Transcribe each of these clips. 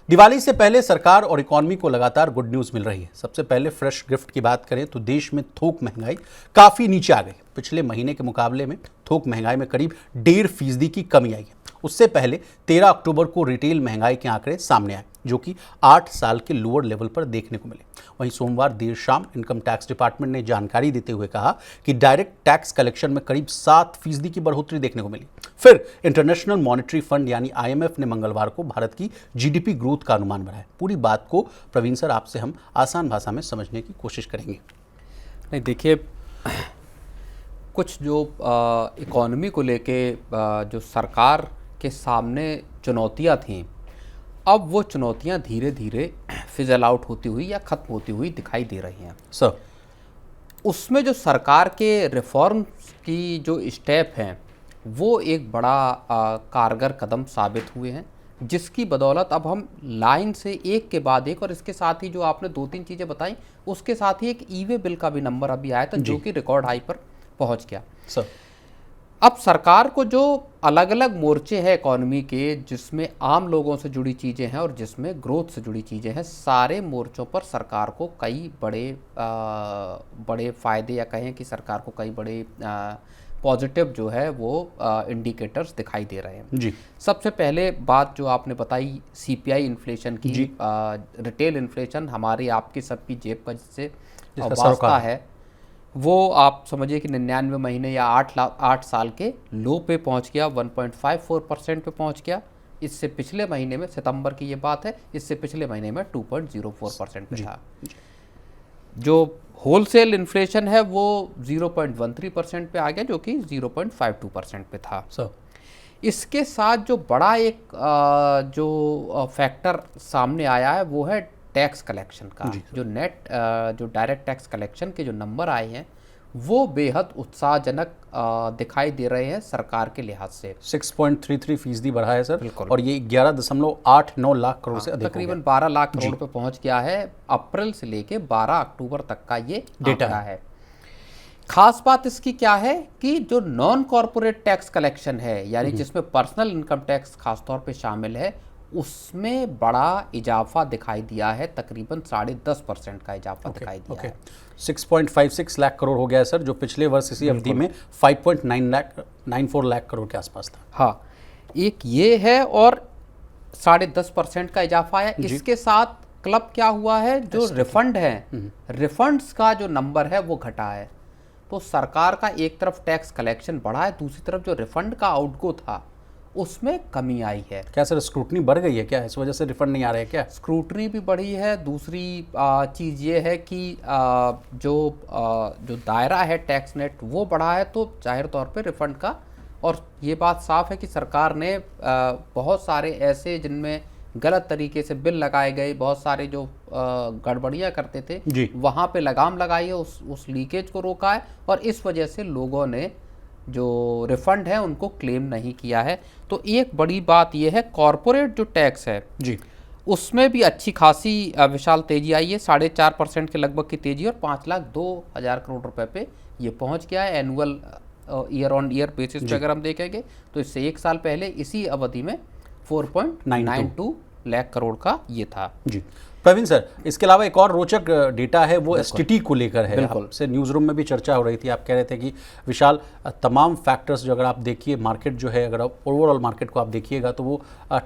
दिवाली से पहले सरकार और इकॉनमी को लगातार गुड न्यूज मिल रही है। सबसे पहले फ्रेश गिफ्ट की बात करें तो देश में थोक महंगाई काफी नीचे आ गई। पिछले महीने के मुकाबले में थोक महंगाई में करीब 1.5% की कमी आई है। उससे पहले 13 अक्टूबर को रिटेल महंगाई के आंकड़े सामने आए, जो कि 8 साल के लोअर लेवल पर देखने को मिले। वहीं सोमवार देर शाम इनकम टैक्स डिपार्टमेंट ने जानकारी देते हुए कहा कि डायरेक्ट टैक्स कलेक्शन में करीब 7% की बढ़ोतरी देखने को मिली। फिर इंटरनेशनल मॉनेटरी फंड यानी IMF ने मंगलवार को भारत की GDP ग्रोथ का अनुमान बनाया। पूरी बात को प्रवीण सर आपसे हम आसान भाषा में समझने की कोशिश करेंगे। नहीं, देखिए, कुछ जो इकॉनमी को लेके जो सरकार के सामने चुनौतियां थीं, अब वो चुनौतियां धीरे धीरे फिजल आउट होती हुई या ख़त्म होती हुई दिखाई दे रही हैं। सर, उसमें जो सरकार के रिफॉर्म्स की जो स्टेप हैं वो एक बड़ा कारगर कदम साबित हुए हैं, जिसकी बदौलत अब हम लाइन से एक के बाद एक, और इसके साथ ही जो आपने 2-3 चीज़ें बताई, उसके साथ ही एक ई-वे बिल का भी नंबर अभी आया था जो कि रिकॉर्ड हाई पर पहुंच गया। सर, अब सरकार को जो अलग अलग मोर्चे हैं इकॉनमी के, जिसमें आम लोगों से जुड़ी चीज़ें हैं और जिसमें ग्रोथ से जुड़ी चीज़ें हैं, सारे मोर्चों पर सरकार को कई बड़े फ़ायदे, या कहें कि सरकार को कई बड़े पॉजिटिव जो है वो इंडिकेटर्स दिखाई दे रहे हैं। जी। सबसे पहले बात जो आपने बताई CPI इन्फ्लेशन की, रिटेल इन्फ्लेशन हमारी आपकी सबकी जेब का जिससे वास्ता है, वो आप समझिए कि 99 महीने या 8 साल के लो पे पहुंच गया, 1.54% पे पहुंच गया। इससे पिछले महीने में, सितंबर की ये बात है, इससे पिछले महीने में 2.04% पे था। जो होलसेल इन्फ्लेशन है वो 0.13% पे आ गया, जो कि 0.52% पे था। इसके साथ जो बड़ा एक जो फैक्टर सामने आया है वो है टैक्स कलेक्शन का। जो जो डायरेक्ट टैक्स कलेक्शन के जो नंबर आए हैं वो बेहद उत्साहजनक दिखाई दे रहे हैं सरकार के लिहाज से। 6.33% बढ़ा है सर, और ये 11.89 लाख करोड़ से अधिक, तकरीबन 12 लाख करोड़ पे पहुंच गया है। अप्रैल से लेके 12 अक्टूबर तक का ये डेटा है। खास बात इसकी क्या है कि जो नॉन कॉर्पोरेट टैक्स कलेक्शन है, यानी जिसमें पर्सनल इनकम टैक्स खासतौर पे शामिल है, उसमें बड़ा इजाफा दिखाई दिया है। तकरीबन 10.5% का इजाफा दिखाई दिया है। 6.56 लाख करोड़ हो गया है सर, जो पिछले वर्ष इसी अवधि में 5.94 लाख करोड़ के आसपास था। हाँ, एक ये है, और 10.5% का इजाफा है। इसके साथ क्लब क्या हुआ है, जो रिफंड है, रिफंड्स का जो नंबर है वो घटा है। तो सरकार का एक तरफ टैक्स कलेक्शन बढ़ा है, दूसरी तरफ जो रिफंड का आउटगो था उसमें कमी आई है। क्या सर स्क्रूटनी बढ़ गई है क्या, इस वजह से रिफंड नहीं आ रहे हैं क्या? स्क्रूटनी भी बढ़ी है। दूसरी चीज़ ये है कि जो दायरा है टैक्स नेट वो बढ़ा है, तो जाहिर तौर पे रिफंड का, और ये बात साफ है कि सरकार ने बहुत सारे ऐसे जिनमें गलत तरीके से बिल लगाए गए, बहुत सारे जो गड़बड़ियाँ करते थे वहाँ पे लगाम लगाई है, उस लीकेज को रोका है, और इस वजह से लोगों ने जो रिफंड है उनको क्लेम नहीं किया है। तो एक बड़ी बात यह है, कॉरपोरेट जो टैक्स है उसमें भी अच्छी खासी विशाल तेजी आई है। 4.5% के लगभग की तेजी, और 5,02,000 करोड़ रुपए पे ये पहुंच गया है annual year on year basis पे। अगर हम देखेंगे तो इससे एक साल पहले इसी अवधि में 4.92 लाख करोड़ का ये था। जी प्रवीण सर, इसके अलावा एक और रोचक डेटा है, वो STT को लेकर है। आपसे न्यूज़ रूम में भी चर्चा हो रही थी, आप कह रहे थे कि विशाल तमाम फैक्टर्स जो अगर आप देखिए मार्केट जो है, अगर आप ओवरऑल मार्केट को आप देखिएगा तो वो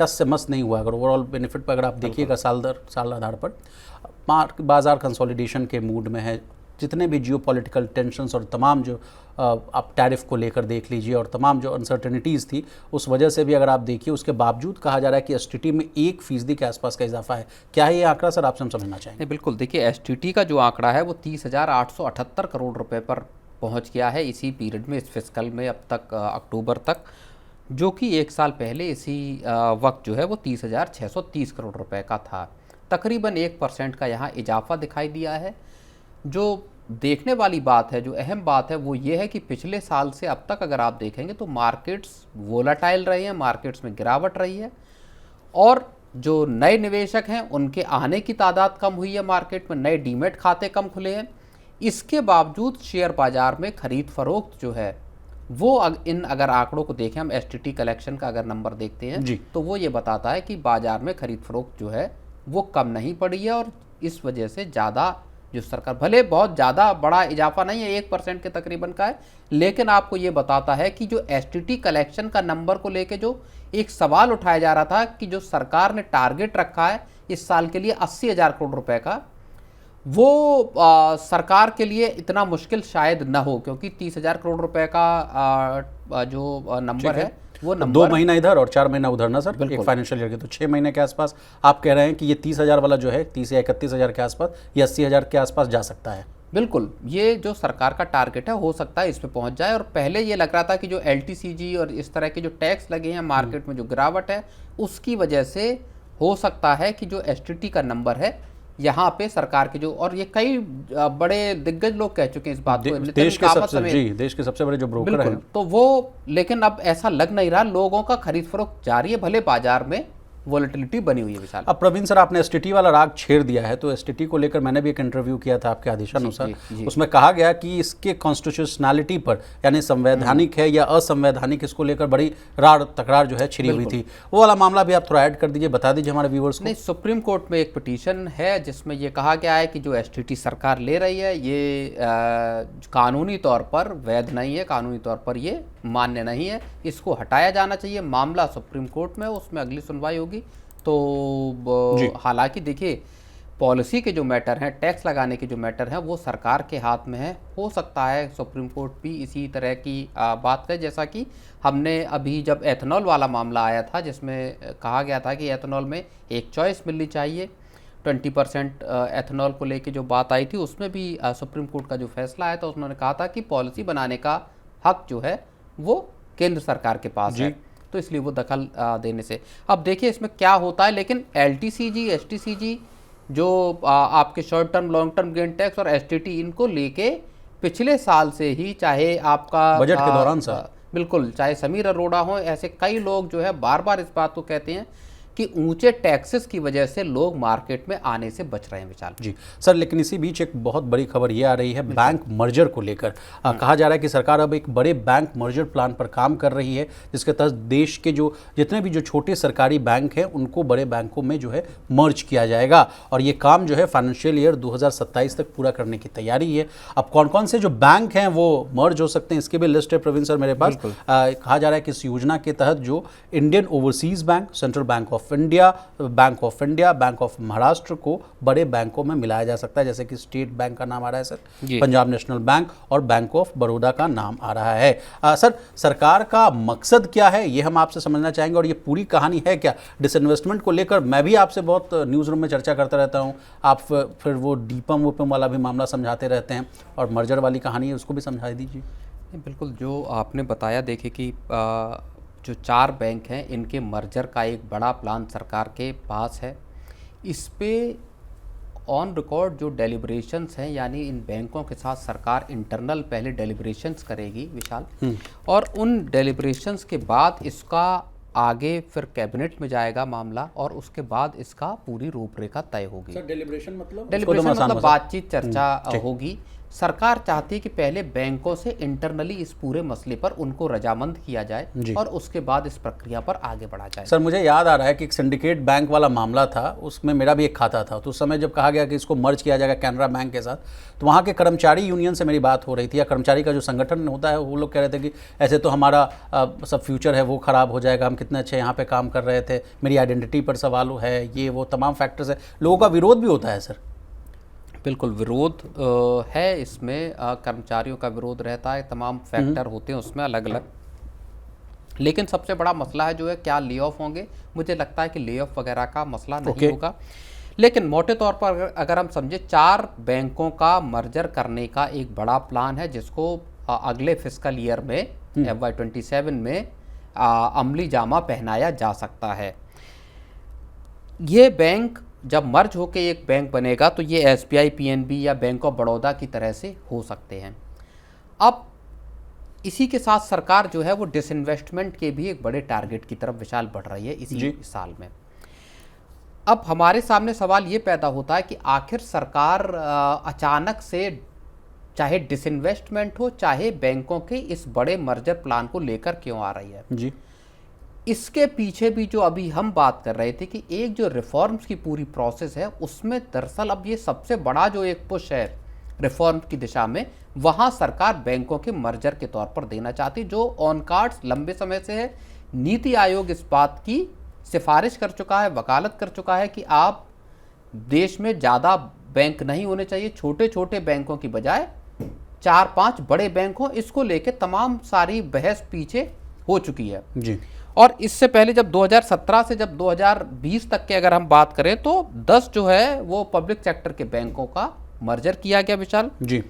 टस से मस नहीं हुआ। अगर ओवरऑल बेनिफिट पर अगर आप देखिएगा साल आधार पर, बाजार कंसोलिडेशन के मूड में है। जितने भी जियोपॉलिटिकल टेंशन्स और तमाम जो आप टैरिफ को लेकर देख लीजिए, और तमाम जो अनसर्टेनिटीज़ थी, उस वजह से भी अगर आप देखिए, उसके बावजूद कहा जा रहा है कि STT में 1% के आसपास का इजाफा है। क्या है ये आंकड़ा सर, आपसे हम समझना चाहेंगे? बिल्कुल, देखिए, STT का जो आंकड़ा है वो 30,878 करोड़ रुपए पर पहुंच गया है इसी पीरियड में, इस फिस्कल में अब तक, अक्टूबर तक, जो कि एक साल पहले इसी वक्त जो है वो 30,630 करोड़ रुपए का था। तकरीबन 1% का यहाँ इजाफा दिखाई दिया है। जो देखने वाली बात है, जो अहम बात है, वो ये है कि पिछले साल से अब तक अगर आप देखेंगे तो मार्केट्स वोलाटाइल रही हैं, मार्केट्स में गिरावट रही है, और जो नए निवेशक हैं उनके आने की तादाद कम हुई है, मार्केट में नए डीमेट खाते कम खुले हैं। इसके बावजूद शेयर बाजार में खरीद फरोख्त जो है वो अगर आंकड़ों को देखें, हम एसटीटी कलेक्शन का अगर नंबर देखते हैं तो वो ये बताता है कि बाजार में खरीद फरोख्त जो है वो कम नहीं पड़ी है, और इस वजह से ज़्यादा जो सरकार, भले बहुत ज़्यादा बड़ा इजाफा नहीं है, 1% के तकरीबन का है, लेकिन आपको ये बताता है कि जो एसटीटी कलेक्शन का नंबर को लेके जो एक सवाल उठाया जा रहा था कि जो सरकार ने टारगेट रखा है इस साल के लिए 80,000 करोड़ रुपए का, वो सरकार के लिए इतना मुश्किल शायद न हो, क्योंकि 30,000 करोड़ रुपए का जो नंबर है वो नंबर 2 महीना इधर और 4 महीना उधर ना सर, एक फाइनेंशियल ईयर के, तो 6 महीने के आसपास आप कह रहे हैं कि ये 30,000 वाला जो है 30 या 31,000 के आसपास या 80,000 के आसपास जा सकता है। बिल्कुल, ये जो सरकार का टारगेट है हो सकता है इस पे पहुंच जाए। और पहले ये लग रहा था कि जो एलटीसीजी और इस तरह के जो टैक्स लगे हैं मार्केट में, जो गिरावट है उसकी वजह से हो सकता है कि जो एसटीटी का नंबर है यहाँ पे सरकार के जो, और ये कई बड़े दिग्गज लोग कह चुके हैं इस बात को, देश के सबसे बड़े जो ब्रोकर हैं, तो वो, लेकिन अब ऐसा लग नहीं रहा, लोगों का खरीद फरोख्त जारी है, भले बाजार में वोलेटिलिटी बनी हुई है विशाल। अब प्रवीण सर, आपने एसटीटी वाला राग छेड़ दिया है, तो एसटीटी को लेकर मैंने भी एक इंटरव्यू किया था आपके आदेशानुसार, उसमें कहा गया कि इसके कॉन्स्टिट्यूशनैलिटी पर, यानी संवैधानिक है या असंवैधानिक, इसको लेकर बड़ी रार तकरार जो है छिड़ी हुई थी। वो वाला मामला भी आप थोड़ा ऐड कर दीजिए, बता दीजिए हमारे व्यूअर्स को। नहीं, सुप्रीम कोर्ट में एक पिटीशन है जिसमें ये कहा गया है कि जो एसटीटी सरकार ले रही है ये कानूनी तौर पर वैध नहीं है, कानूनी तौर पर ये मान्य नहीं है, इसको हटाया जाना चाहिए। मामला सुप्रीम कोर्ट में, उसमें अगली सुनवाई होगी। तो हालांकि देखिए, पॉलिसी के जो मैटर हैं, टैक्स लगाने के जो मैटर हैं, वो सरकार के हाथ में है। हो सकता है सुप्रीम कोर्ट भी इसी तरह की बात करे, जैसा कि हमने अभी जब एथेनॉल वाला मामला आया था जिसमें कहा गया था कि एथेनॉल में एक चॉइस मिलनी चाहिए, 20% एथेनॉल को लेके जो बात आई थी, उसमें भी सुप्रीम कोर्ट का जो फैसला आया था, उन्होंने कहा था कि पॉलिसी बनाने का हक जो है वो केंद्र सरकार के पास है, तो इसलिए वो दखल देने से। अब देखिए इसमें क्या होता है, लेकिन एलटीसीजी, एसटीसीजी जो आपके short term long term gain tax और एसटीटी, इनको लेके पिछले साल से ही, चाहे आपका बजट के दौरान सर, बिल्कुल, चाहे समीर अरोड़ा हो, ऐसे कई लोग जो है बार बार इस बात को कहते हैं कि ऊंचे टैक्सेस की वजह से लोग मार्केट में आने से बच रहे हैं विशाल जी सर। लेकिन इसी बीच एक बहुत बड़ी खबर ये आ रही है बैंक मर्जर को लेकर। कहा जा रहा है कि सरकार अब एक बड़े बैंक मर्जर प्लान पर काम कर रही है, जिसके तहत देश के जो जितने भी जो छोटे सरकारी बैंक हैं उनको बड़े बैंकों में जो है मर्ज किया जाएगा, और ये काम जो है फाइनेंशियल ईयर 2027 तक पूरा करने की तैयारी है। अब कौन कौन से जो बैंक हैं वो मर्ज हो सकते हैं, इसकी भी लिस्ट है प्रवीण सर मेरे पास। कहा जा रहा है कि इस योजना के तहत जो Indian overseas bank, central bank of India, bank of Maharashtra को बड़े बैंकों में मिलाया जा सकता है, जैसे कि स्टेट बैंक का नाम आ रहा है सर, पंजाब नेशनल बैंक और बैंक ऑफ बड़ौदा का नाम आ रहा है। सर, सरकार का मकसद क्या है ये हम आपसे समझना चाहेंगे, और ये पूरी कहानी है क्या? डिसइन्वेस्टमेंट को लेकर मैं भी आपसे बहुत न्यूज़ रूम में चर्चा करता रहता हूँ, आप फिर वो डीपम वोपम वाला भी मामला समझाते रहते हैं, और मर्जर वाली कहानी है उसको भी समझा दीजिए। बिल्कुल, जो आपने बताया, देखिए कि जो 4 बैंक हैं इनके मर्जर का एक बड़ा प्लान सरकार के पास है। इस पे ऑन रिकॉर्ड जो डेलिब्रेशंस हैं, यानी इन बैंकों के साथ सरकार इंटरनल पहले डेलिब्रेशंस करेगी विशाल, और उन डेलिब्रेशंस के बाद इसका आगे फिर कैबिनेट में जाएगा मामला, और उसके बाद इसका पूरी रूपरेखा तय होगी। सर, डेलिब्रेशन मतलब बातचीत, चर्चा होगी। सरकार चाहती है कि पहले बैंकों से इंटरनली इस पूरे मसले पर उनको रजामंद किया जाए और उसके बाद इस प्रक्रिया पर आगे बढ़ा जाए। सर, मुझे याद आ रहा है कि एक सिंडिकेट बैंक वाला मामला था, उसमें मेरा भी एक खाता था, तो उस समय जब कहा गया कि इसको मर्ज किया जाएगा कैनरा बैंक के साथ, तो वहाँ के कर्मचारी यूनियन से मेरी बात हो रही थी, या कर्मचारी का जो संगठन होता है वो लोग कह रहे थे कि ऐसे तो हमारा सब फ्यूचर है वो ख़राब हो जाएगा, हम कितने अच्छे यहाँ पर काम कर रहे थे, मेरी आइडेंटिटी पर सवाल है, ये वो तमाम फैक्टर्स है। लोगों का विरोध भी होता है सर। बिल्कुल, विरोध है इसमें, कर्मचारियों का विरोध रहता है, तमाम फैक्टर होते हैं उसमें अलग अलग। लेकिन सबसे बड़ा मसला है जो है क्या ले ऑफ होंगे। मुझे लगता है कि ले ऑफ वगैरह का मसला नहीं होगा, लेकिन मोटे तौर पर अगर हम समझे, 4 बैंकों का मर्जर करने का एक बड़ा प्लान है, जिसको अगले फिस्कल ईयर में FY27 में अमली जामा पहनाया जा सकता है। ये बैंक जब मर्ज होकर एक बैंक बनेगा तो ये SBI, PNB या बैंक ऑफ बड़ौदा की तरह से हो सकते हैं। अब इसी के साथ सरकार जो है वो डिसइन्वेस्टमेंट के भी एक बड़े टारगेट की तरफ विशाल बढ़ रही है इसी साल में। अब हमारे सामने सवाल ये पैदा होता है कि आखिर सरकार अचानक से चाहे डिसइन्वेस्टमेंट हो, चाहे बैंकों के इस बड़े मर्जर प्लान को लेकर क्यों आ रही है जी। इसके पीछे भी जो अभी हम बात कर रहे थे कि एक जो रिफॉर्म्स की पूरी प्रोसेस है, उसमें दरअसल अब ये सबसे बड़ा जो एक पुश है रिफॉर्म की दिशा में, वहां सरकार बैंकों के मर्जर के तौर पर देना चाहती, जो ऑन कार्ड्स लंबे समय से है। नीति आयोग इस बात की सिफारिश कर चुका है, वकालत कर चुका है कि आप देश में ज़्यादा बैंक नहीं होने चाहिए, छोटे छोटे बैंकों की बजाय 4-5 बड़े बैंक हों। इसको लेके तमाम सारी बहस पीछे हो चुकी है जी। और इससे पहले जब 2017 से जब 2020 तक के अगर हम बात करें तो 10 जो है वो पब्लिक सेक्टर के बैंकों का मर्जर किया गया विशाल जी।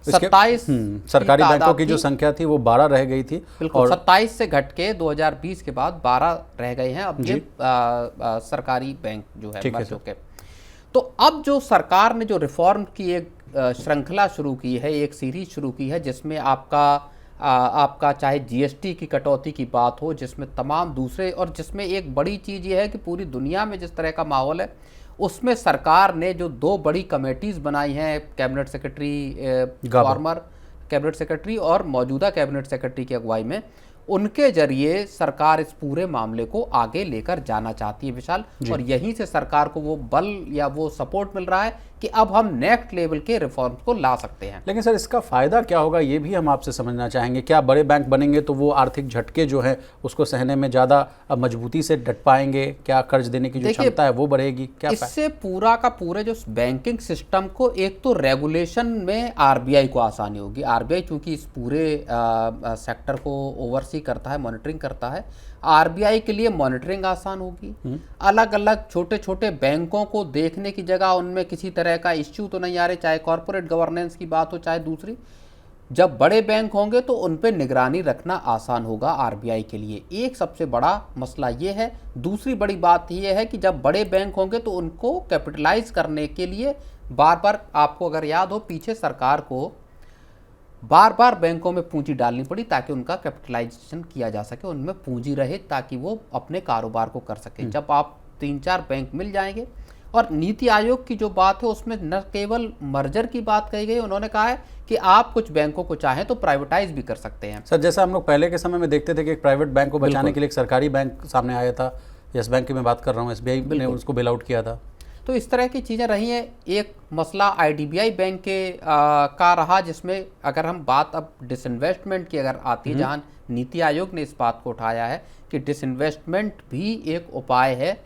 27 सरकारी बैंकों की जो संख्या थी वो 12 रह गई थी। बिल्कुल, 27 से घट के 2020 के बाद 12 रह गए हैं अब ये सरकारी बैंक जो है मर्ज होके। तो अब जो सरकार ने जो रिफॉर्म की एक श्रृंखला शुरू की है, एक सीरीज शुरू की है, जिसमें आपका चाहे जीएसटी की कटौती की बात हो, जिसमें तमाम दूसरे, और जिसमें एक बड़ी चीज़ ये है कि पूरी दुनिया में जिस तरह का माहौल है उसमें सरकार ने जो 2 बड़ी कमेटीज़ बनाई हैं, cabinet secretary, former cabinet secretary और मौजूदा कैबिनेट सेक्रेटरी की अगुवाई में, उनके जरिए सरकार इस पूरे मामले को आगे लेकर जाना चाहती है विशाल। और यहीं से सरकार को वो बल या वो सपोर्ट मिल रहा है कि अब हम नेक्स्ट लेवल के रिफॉर्म्स को ला सकते हैं। लेकिन सर इसका फायदा क्या होगा ये भी हम आपसे समझना चाहेंगे। क्या बड़े बैंक बनेंगे तो वो आर्थिक झटके जो है उसको सहने में ज़्यादा मजबूती से डट पाएंगे? क्या कर्ज देने की जो क्षमता है वो बढ़ेगी? क्या इससे पूरा का पूरे जो बैंकिंग सिस्टम को, एक तो रेगुलेशन में आरबीआई को आसानी होगी। आरबीआई चूंकि इस पूरे सेक्टर को ओवरसी करता है, मॉनिटरिंग करता है, आरबीआई के लिए मॉनिटरिंग आसान होगी। अलग अलग छोटे छोटे बैंकों को देखने की जगह उनमें किसी तरह का इश्यू तो नहीं आ रहे, चाहे कॉर्पोरेट गवर्नेंस की बात हो चाहे दूसरी। जब बड़े बैंक होंगे तो उन पर निगरानी रखना आसान होगा आरबीआई के लिए। एक सबसे बड़ा मसला ये है। दूसरी बड़ी बात ये है कि जब बड़े बैंक होंगे तो उनको कैपिटलाइज करने के लिए बार बार, आपको अगर याद हो, पीछे सरकार को बार बार बैंकों में पूंजी डालनी पड़ी ताकि उनका कैपिटलाइजेशन किया जा सके, उनमें पूंजी रहे ताकि वो अपने कारोबार को कर सके। जब आप 3-4 बैंक मिल जाएंगे, और नीति आयोग की जो बात है उसमें न केवल मर्जर की बात कही गई, उन्होंने कहा है कि आप कुछ बैंकों को चाहें तो प्राइवेटाइज भी कर सकते हैं। सर जैसा हम लोग पहले के समय में देखते थे कि एक प्राइवेट बैंक को बचाने के लिए एक सरकारी बैंक सामने आया था, यस बैंक की मैं बात कर रहा हूँ, एसबीआई ने उसको बेल आउट किया था। तो इस तरह की चीज़ें रही हैं। एक मसला आईडीबीआई बैंक के का रहा, जिसमें अगर हम बात अब डिसइन्वेस्टमेंट की अगर आती है, जहां नीति आयोग ने इस बात को उठाया है कि डिसइन्वेस्टमेंट भी एक उपाय है,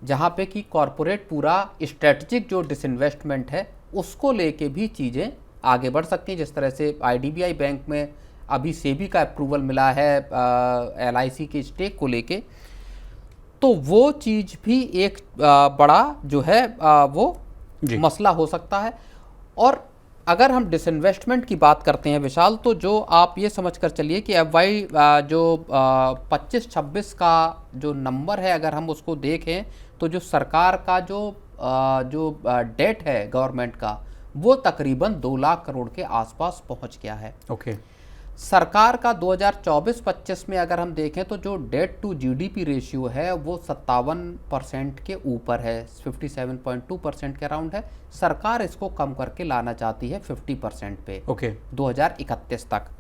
जहां पे कि कॉरपोरेट पूरा स्ट्रेटजिक जो डिसइन्वेस्टमेंट है उसको लेके भी चीज़ें आगे बढ़ सकती हैं। जिस तरह से आईडीबीआई बैंक में अभी सेबी का अप्रूवल मिला है एलआईसी के स्टेक को लेके, तो वो चीज़ भी एक बड़ा जो है वो मसला हो सकता है। और अगर हम डिसइन्वेस्टमेंट की बात करते हैं विशाल, तो जो आप ये समझ कर चलिए कि एफवाई जो 25-26 का जो नंबर है, अगर हम उसको देखें तो जो सरकार का जो डेट है गवर्नमेंट का, वो तकरीबन 2 लाख करोड़ के आसपास पहुंच गया है। ओके। सरकार का 2024-25 में अगर हम देखें तो जो डेट टू जीडीपी रेशियो है वो 57% के ऊपर है, 57.2% के अराउंड है। सरकार इसको कम करके लाना चाहती है 50% पे, 2031 तक।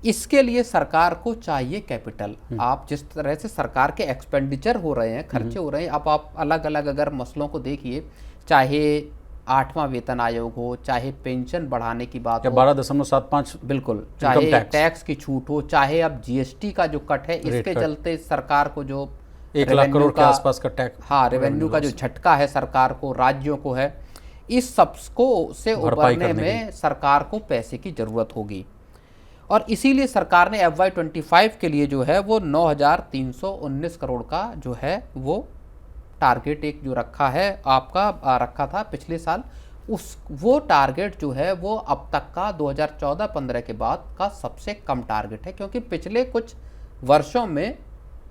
इसके लिए सरकार को चाहिए कैपिटल। आप जिस तरह से सरकार के एक्सपेंडिचर हो रहे हैं, खर्चे हो रहे हैं, अब आप अलग अलग अगर मसलों को देखिए, चाहे 8वां वेतन आयोग हो, चाहे पेंशन बढ़ाने की बात हो, 12.75, बिल्कुल, चाहे टैक्स की छूट हो, चाहे अब जीएसटी का जो कट है, इसके चलते सरकार को जो 1 लाख करोड़ के आसपास का टैक्स, हाँ, रेवेन्यू का जो झटका है सरकार को, राज्यों को है, इस सबको से उबरने में सरकार को पैसे की जरूरत होगी। और इसीलिए सरकार ने FY25 के लिए जो है वो 9,319 करोड़ का जो है वो टारगेट एक जो रखा है, आपका रखा था पिछले साल, वो टारगेट जो है वो अब तक का 2014-15 के बाद का सबसे कम टारगेट है। क्योंकि पिछले कुछ वर्षों में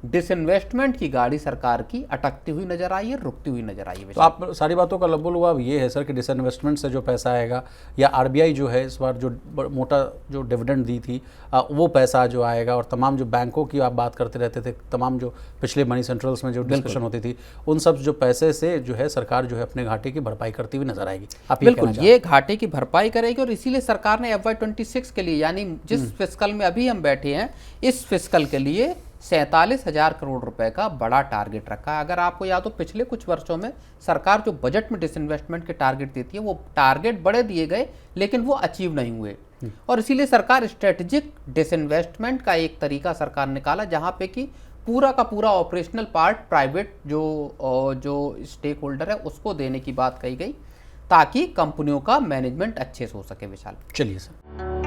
डिसइन्वेस्टमेंट की गाड़ी सरकार की अटकती हुई नजर आई है, रुकती हुई नजर आई है। तो आप सारी बातों का लब्बो-लुआब ये है सर कि डिसइन्वेस्टमेंट से जो पैसा आएगा, या आरबीआई जो है इस बार जो मोटा जो डिविडेंड दी थी वो पैसा जो आएगा, और तमाम जो बैंकों की आप बात करते रहते थे, तमाम जो पिछले मनी सेंट्रल्स में जो डिस्कशन होती थी, उन सब जो पैसे से जो है सरकार जो है अपने घाटे की भरपाई करती हुई नजर आएगी। आप बिल्कुल ये घाटे की भरपाई करेगी, और इसीलिए सरकार ने FY26 के लिए, यानी जिस फिस्कल में अभी हम बैठे हैं, इस फिस्कल के लिए 47,000 करोड़ रुपए का बड़ा टारगेट रखा है। अगर आपको याद हो, पिछले कुछ वर्षों में सरकार जो बजट में डिसइन्वेस्टमेंट के टारगेट देती है, वो टारगेट बड़े दिए गए लेकिन वो अचीव नहीं हुए, और इसीलिए सरकार स्ट्रेटेजिक डिसइन्वेस्टमेंट का एक तरीका सरकार निकाला, जहां पे कि पूरा का पूरा ऑपरेशनल पार्ट प्राइवेट जो स्टेक होल्डर है उसको देने की बात कही गई, ताकि कंपनियों का मैनेजमेंट अच्छे से हो सके। विशाल, चलिए सर।